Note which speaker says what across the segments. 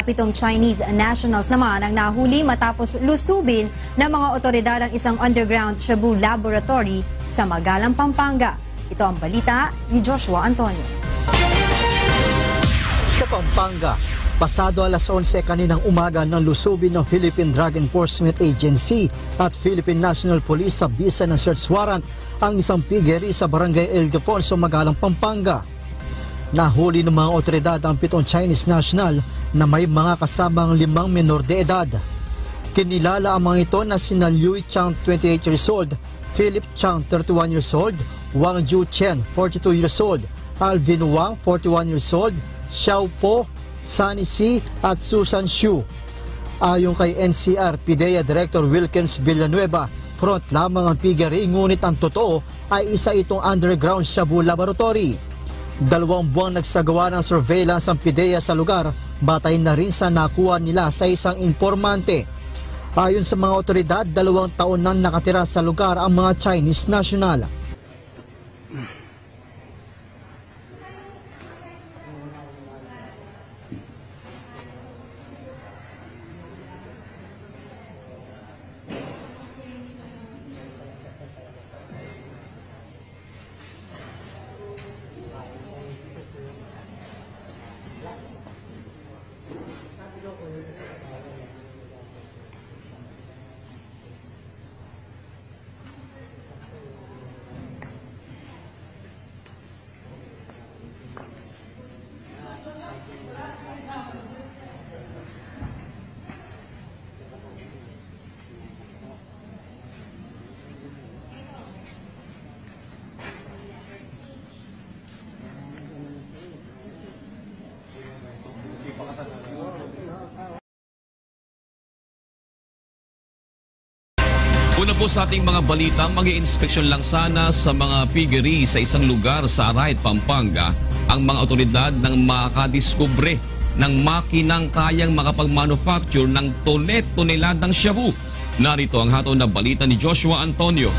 Speaker 1: 7 Chinese nationals naman ang nahuli matapos lusubin ng mga otoridad ang isang underground shabu laboratory sa Magalang, Pampanga. Ito ang balita ni Joshua Antonio.
Speaker 2: Sa Pampanga, pasado alas 11 kaninang umaga ng lusubin ng Philippine Drug Enforcement Agency at Philippine National Police sa bisa ng search warrant ang isang piggery sa Barangay Ildefonso, Magalang, Pampanga. Nahuli ng mga otoridad ang 7 Chinese national na may mga kasamang 5 menor de edad. Kinilala ang mga ito na sina Liu Chang, 28 years old, Philip Chang, 31 years old, Wang Ju Chen, 42 years old, Alvin Wang, 41 years old, Xiao Po, Sunny C at Susan Xu. Ayon kay NCR PIDEA Director Wilkins Villanueva, front lamang ang piggery, ngunit ang totoo ay isa itong underground shabu laboratory. 2 buwang nagsagawa ng surveillance ang PIDEA sa lugar, batay na rin sa nakuha nila sa isang informante. Ayon sa mga otoridad, 2 taon nang nakatira sa lugar ang mga Chinese national.
Speaker 3: Una po sa ating mga balita, mag-i-inspeksyon lang sana sa mga piggery sa isang lugar sa Arayat, Pampanga ang mga otoridad nang makadiskubre ng makinang kayang makapag-manufacture ng toneladang shabu. Narito ang hatol na balita ni Joshua Antonio.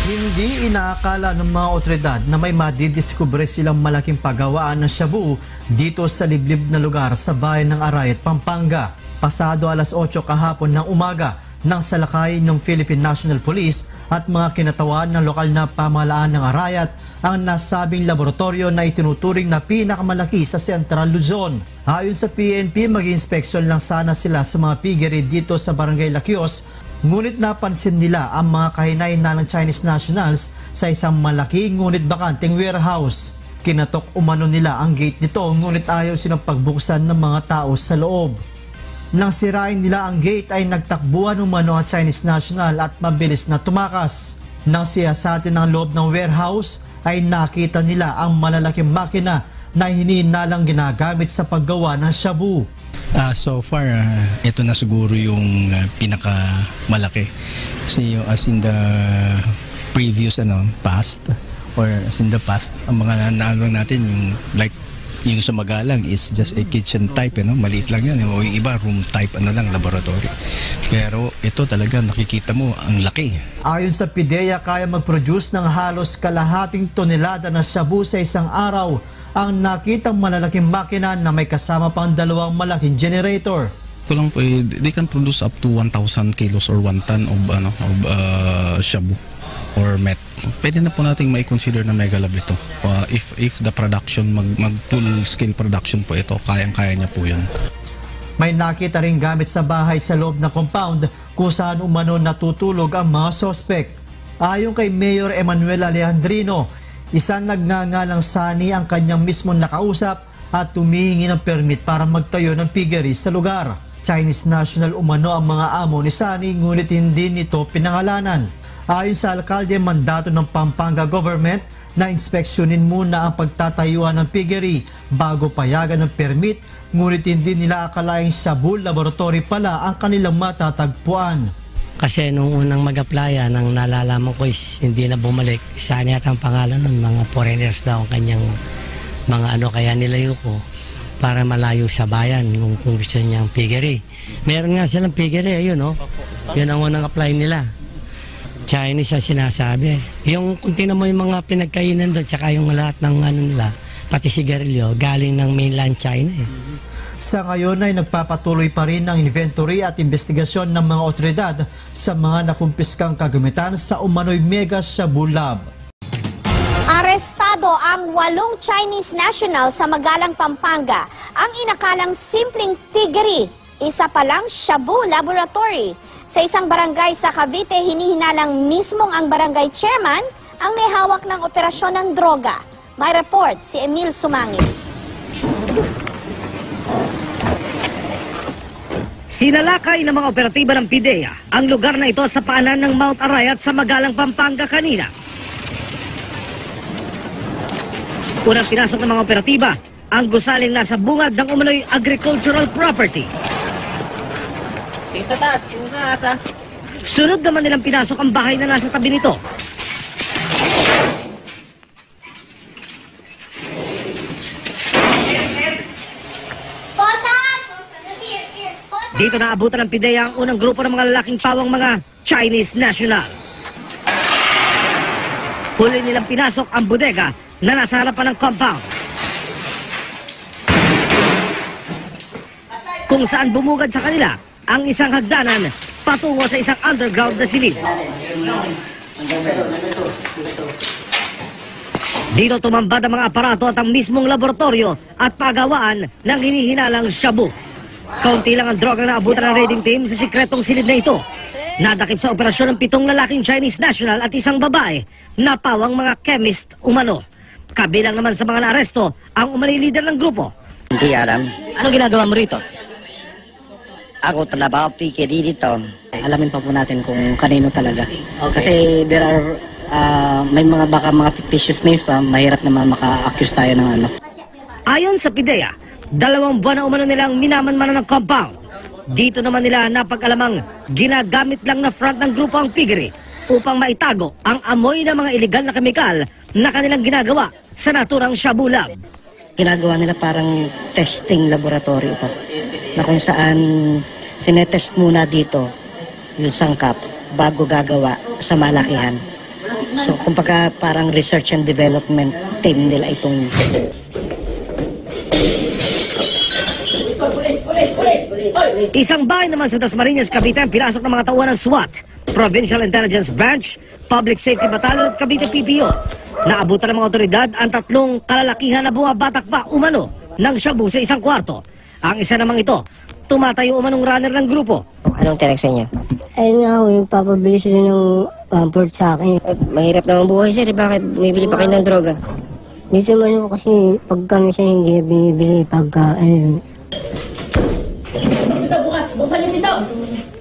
Speaker 2: Hindi inaakala ng mga otoridad na may madidiskubre silang malaking paggawaan ng shabu dito sa liblib na lugar sa bayan ng Arayat, Pampanga. Pasado alas 8 kahapon ng umaga nang salakay ng Philippine National Police at mga kinatawan ng lokal na pamahalaan ng Arayat ang nasabing laboratorio na itinuturing na pinakamalaki sa Central Luzon. Ayon sa PNP, mag-inspeksyon lang sana sila sa mga piggery dito sa Barangay Laquios, ngunit napansin nila ang mga kahinay-hinalang Chinese nationals sa isang malaki ngunit bakanteng warehouse. Kinatok umano nila ang gate nito ngunit ayaw silang pagbuksan ng mga tao sa loob. Nang sirain nila ang gate ay nagtakbuhan umano ang Chinese national at mabilis na tumakas. Nang siyasatin ang loob ng warehouse ay nakita nila ang malalaking makina na hinihinalang ginagamit sa paggawa ng shabu.
Speaker 4: So far, ito na siguro yung pinakamalaki. Kasi as in the previous past or as in the past, ang mga naalawang natin yung like yung sa Magalang is just a kitchen type, maliit lang yan, o yung iba room type laboratory. Pero ito talaga nakikita mo ang laki.
Speaker 2: Ayon sa PIDEA, kaya mag-produce ng halos kalahating tonelada na shabu sa isang araw ang nakitang malalaking makina na may kasama pang 2 malaking generator.
Speaker 4: Ito lang po, they can produce up to 1,000 kilos or 1 ton of shabu or met. Pwede na po nating mai-consider na mega lab ito. If the production, mag full scale production po ito, kayang-kaya niya po yan.
Speaker 2: May nakita rin gamit sa bahay sa loob ng compound kung saan umano natutulog ang mga sospek. Ayon kay Mayor Emmanuel Alejandrino, isang nagngangalang Sunny ang kanyang mismong nakausap at tumihingi ng permit para magtayo ng piggery sa lugar. Chinese national umano ang mga amo ni Sunny ngunit hindi nito pinangalanan. Ayon sa alkalde, mandato ng Pampanga government na inspeksyonin muna ang pagtatayuan ng piggery bago payagan ng permit, ngunit hindi nila akalaing shabu laboratory pala ang kanilang matatagpuan.
Speaker 5: Kasi nung unang mag-applya, nang nalalaman ko is hindi na bumalik. Saan yata ang pangalan nun, mga foreigners daw ang kanyang mga kaya nilayo ko para malayo sa bayan kung gusto niyang piggery. Meron nga silang piggery, ayun yun ang unang apply nila. Chinese ang sinasabi. Yung kung tingnan mo yung mga pinagkainan doon, tsaka yung lahat ng nila, pati sigarilyo, galing ng mainland China eh.
Speaker 2: Sa ngayon ay nagpapatuloy pa rin ang inventory at investigasyon ng mga otoridad sa mga nakumpiskang kagamitan sa umano'y Mega Shabu Lab.
Speaker 6: Arestado ang 8 Chinese national sa Magalang, Pampanga. Ang inakalang simpleng piggery, isa palang Shabu Laboratory. Sa isang barangay sa Cavite, hinihinalang mismong ang barangay chairman ang may hawak ng operasyon ng droga. May report si Emil Sumangil.
Speaker 7: Sinalakay ng mga operatiba ng PIDEA ang lugar na ito sa paanan ng Mount Arayat sa Magalang, Pampanga kanina. Unang pinasok ng mga operatiba ang gusaling nasa bungad ng umano'y agricultural property.
Speaker 8: Sa taas, yung nasa.
Speaker 7: Sunod naman nilang pinasok ang bahay na nasa tabi nito. Dito naabutan ng PIDEA ang unang grupo ng mga lalaking pawang mga Chinese national. Huli nilang pinasok ang bodega na nasa harapan ng compound. Kung saan bumugad sa kanila ang isang hagdanan patungo sa isang underground na silid. Dito tumambad ang mga aparato at ang mismong laboratorio at pagawaan ng hinihinalang shabu. Kaunti lang ang droga na naabutan ng raiding team sa sikretong silid na ito. Nadakip sa operasyon ng 7 lalaking Chinese national at isang babae na pawang mga chemist umano. Kabilang naman sa mga naaresto ang umano'y leader ng grupo.
Speaker 9: Hindi alam.
Speaker 8: Anong ginagawa mo rito?
Speaker 9: Ako talaga PKD dito.
Speaker 8: Alamin pa po natin kung kanino talaga. Kasi there are, may mga baka mga fictitious names pa, mahirap naman maka-accuse tayo ng ano.
Speaker 7: Ayon sa PIDEA, 2 buwan na umano nilang minaman-manan ng compound. Dito naman nila napag-alamang ginagamit lang na front ng grupo ang piggery upang maitago ang amoy ng mga iligal na kemikal na kanilang ginagawa sa naturang Shabu Lab.
Speaker 9: Ginagawa nila parang testing laboratory ito. Na kung saan tinetest muna dito yung sangkap bago gagawa sa malakihan. So kumbaga parang research and development team nila itong...
Speaker 7: Isang bahay naman sa Dasmariñas, Cavite ang pinasok ng mga tauhan ng SWAT, Provincial Intelligence Branch, Public Safety Battalion at Cavite PPO. Naabutan ng mga otoridad ang 3 kalalakihan na bumabatak pa umano ng shabu sa isang kwarto. Ang isa namang ito, tumatayo umanong runner ng grupo.
Speaker 9: Anong tinek sa inyo?
Speaker 10: Ayun nga, yung papabili sila ng pamport sa akin.
Speaker 9: Mahirap naman buhay sir, bakit bumibili pa kayo ng droga?
Speaker 10: Dito man ako kasi pag kami siya hindi binibili pagka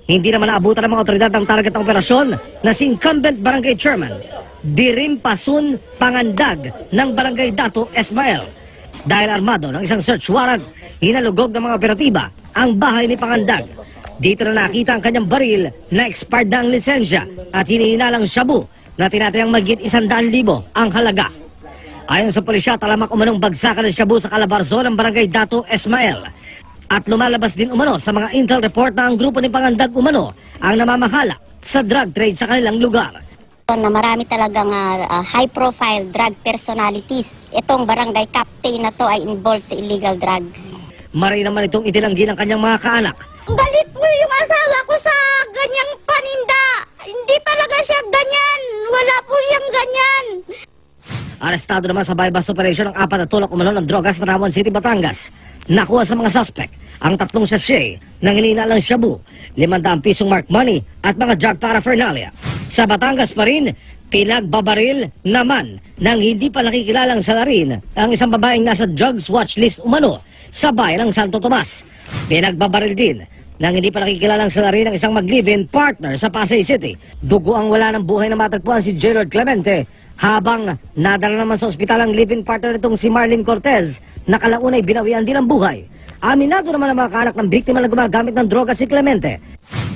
Speaker 7: Hindi naman naabutan ng mga otoridad ang target ng operasyon na si incumbent barangay chairman, Dirim Pasun Pangandag ng barangay Dato Esmael. Dahil armado ng isang search warrant, hinalugog ng mga operatiba ang bahay ni Pangandag. Dito na nakita ang kanyang baril na expired na ang lisensya at hinihinalang shabu na tinatayang magigit 100,000 ang halaga. Ayon sa pulisya, talamak umanong bagsakan ng shabu sa Calabarzon ng barangay Dato Esmael. At lumalabas din umano sa mga intel report na ang grupo ni Pangandag umano ang namamahala sa drug trade sa kanilang lugar.
Speaker 6: Na marami talagang high-profile drug personalities. Itong barangay captain na to ay involved sa illegal drugs.
Speaker 7: Maray naman itong itinanggi ng kanyang mga kaanak.
Speaker 6: Galit mo yung asawa ko sa ganyang paninda. Hindi talaga siya ganyan. Wala po siyang ganyan.
Speaker 7: Arestado naman sa bypass operation ang 4 na tulak umano ng droga sa Tarawan City, Batangas. Nakuha sa mga suspect ang 3 sachet ng hinihinalang shabu, 500 pisong mark money at mga drug paraphernalia. Sa Batangas pa rin, pinagbabaril naman ng hindi pa nakikilalang salarin ang isang babaeng nasa drugs watch list umano sa bayan ng Santo Tomas. Pinagbabaril din ng hindi pa nakikilalang salarin ang isang mag-live-in partner sa Pasay City. Dugo ang wala ng buhay na matagpuan si Gerald Clemente habang nadala naman sa ospital ang live-in partner nitong si Marlene Cortez na kalaunay binawian din ang buhay. Aminado naman ang mga kaanak ng biktima na gumagamit ng droga si Clemente.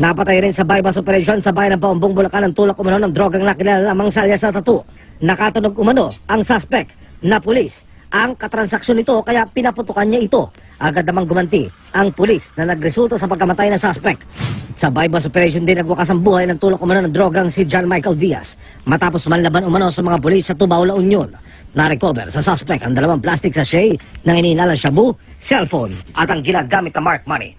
Speaker 7: Napatay rin sa bypass operation sa bayan ng Paumbong, Bulacan ng tulak umano ng drogang nakilala lamang sa alias na tattoo. Nakatunog umano ang suspect na pulis. Ang katransaksyon nito kaya pinaputukan niya ito. Agad namang gumanti ang pulis na nagresulta sa pagkamatay ng suspect. Sa bypass operation din nagwakas ang buhay ng tulak umano ng drogang si John Michael Diaz matapos manlaban umano sa mga pulis sa Tubao, La Union. Na-recover sa suspect ang 2 plastic sachet ng inihinalang shabu, cellphone at ang ginagamit na marked money.